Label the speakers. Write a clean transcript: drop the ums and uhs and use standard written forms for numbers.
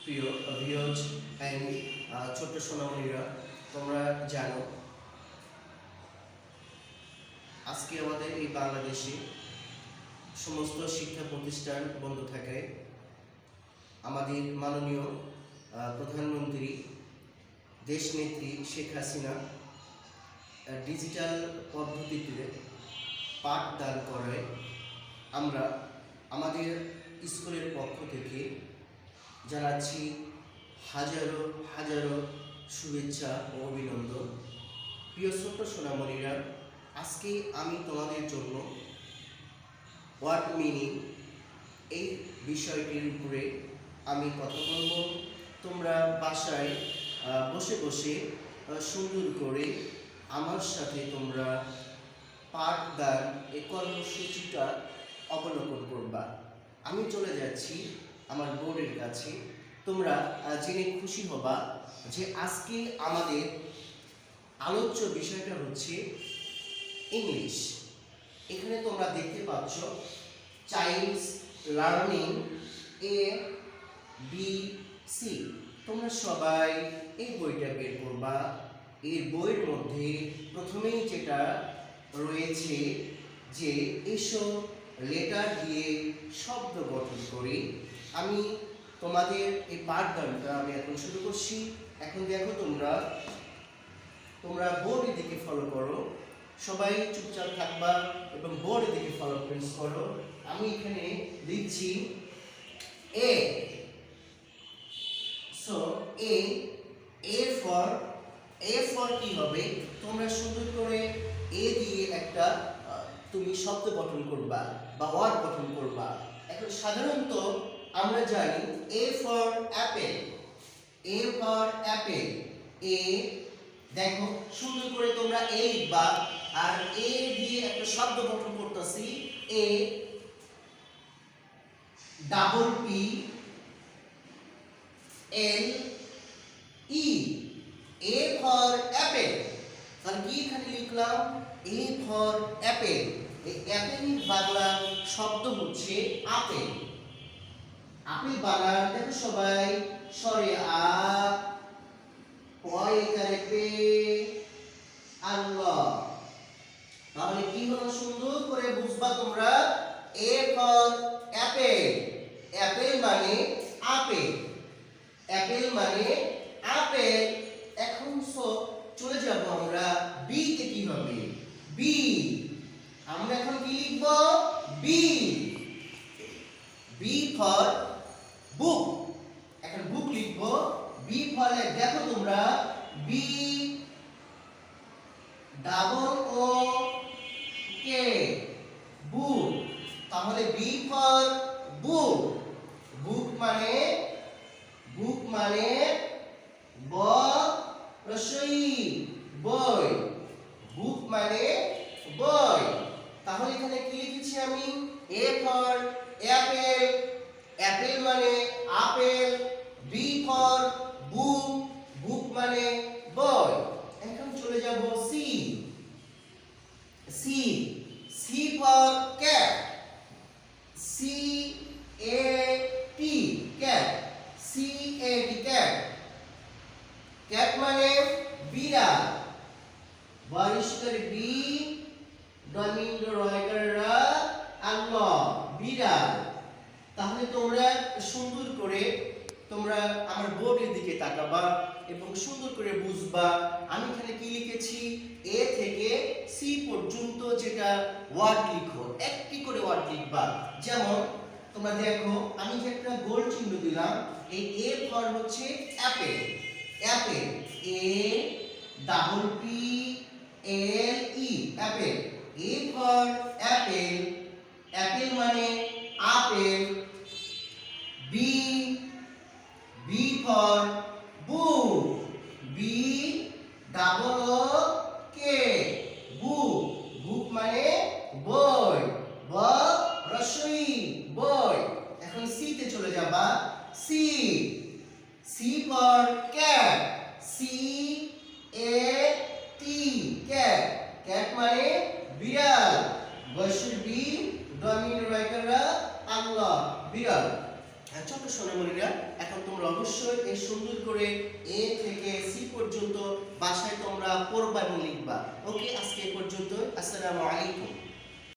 Speaker 1: প্রিয় viewers and ছোট্ট সোনামণিরা, তোমরা জানো আজকে আমাদের এই বাংলাদেশে সমস্ত শিক্ষা প্রতিষ্ঠান বন্ধ থাকায় আমাদের মাননীয় প্রধানমন্ত্রী দেশনেত্রী শেখ হাসিনা ডিজিটাল পদ্ধতিতে পাঠদান করায় আমরা আমাদের স্কুলের পক্ষ থেকে জানাচ্ছি হাজারো হাজারো শুভেচ্ছা ও অভিনন্দন। প্রিয় ছোট্ট সোনামণিরা, আজকে আমি তোমাদের জন্য ওয়ার্ড মিনিং এই বিষয়টির উপরে আমি কথা বলব। তোমরা বাসায় বসে বসে সুন্দর করে আমার সাথে তোমরা পাঠদান এই কর্মসূচিটা অবলোকন করবা। আমি চলে যাচ্ছি আমার বোর্ডের কাছে। তোমরা জেনে খুশি হবা যে আজকে আমাদের আলোচ্য বিষয়টা হচ্ছে ইংলিশ। এখানে তোমরা দেখতে পাচ্ছ child's learning A B C. তোমরা সবাই এই বইটা বের করবা। এই বইয়ের মধ্যে প্রথমেই যেটা রয়েছে যে এসো লেটার দিয়ে শব্দ গঠন করি। আমি তোমাদের এই পাঠদানটা আমি এখন শুরু করছি। এখন দেখো তোমরা বোর্ডের দিকে ফলো করো। সবাই চুপচাপ থাকবা এবং বোর্ডের দিকে ফলো প্রেস করো। আমি এখানে লিখছি এ। সো এ ফর কি হবে? তোমরা সুন্দর করে এ দিয়ে একটা তুমি শব্দ গঠন করবা বা ওয়ার্ড গঠন করবা। এখন সাধারণত আমরা জানি A for apple. A for apple. এ দেখো সুন্দর করে তোমরা এ লিখবা আর এ দিয়ে একটা শব্দ গঠন করতেছি। এ double P L E. A for Apple. তাহলে কি এখানে লিখলাম? এ ফর অ্যাপেল। এই অ্যাপেলের বাংলা শব্দ হচ্ছে আপেল। আপেল বানান দেখো সবাই সরে আ পয় করে পে আল্লাহ। তাহলে কি হলো? সুন্দর করে বুঝবা তোমরা। এ ফর অ্যাপেল। অ্যাপেল মানে আপেল। অ্যাপেল মানে আপেল। এখন চলে যাব আমরা বি তে। কি হবে? বি। আমরা এখন কি লিখব? বি। বি ফর বুক। এখন বুক লিখব। বি ফলে দেখো তোমরা বি ডাবল ও কে বুক। তাহলে বি ফর বুক। বুক মানে ব রসই বই। বুক মানে বই। তাহলে এখানে কি লিখেছি আমি? A for apple. অ্যাপেল মানে আপেল। B for book. বুক মানে বই। এখন চলে যাব C. C. C for cat. C A T cat. C A T cat. Cat মানে বিড়াল। বারিশকার বি ডমিন্ডো রয়কাররা আল্লাহ বিড়াল। তাহলে তোমরা সুন্দর করে তোমরা আমার বোর্ডের দিকে তাকাবা এবং সুন্দর করে বুঝবা আমি এখানে কি লিখেছি। এ থেকে সি পর্যন্ত যেটা ওয়ার্ড লিখো, একটি করে ওয়ার্ড লিখবা। যেমন তোমরা দেখো আমি যে একটা গোল চিহ্ন দিলাম। এই এ ফর হচ্ছে apple. Apple. A double P L E apple. A for apple. Apple মানে আপেল। B for book. B double O K book. Book মানে বই। ব রসই বই। এখন সি তে চলে যাবা। C. C for cat. C A T cat. Cat মানে বিড়াল। বয়সের বি ডমিন রাইটাররা আল্লাহ বিড়াল। ছোট সোনামণিরা, এখন তোমরা অবশ্যই এই সুন্দর করে এ থেকে সি পর্যন্ত বাসায় তোমরা পড়বা এবং লিখবা। ওকে, আজকে এই পর্যন্ত। আসসালামু আলাইকুম।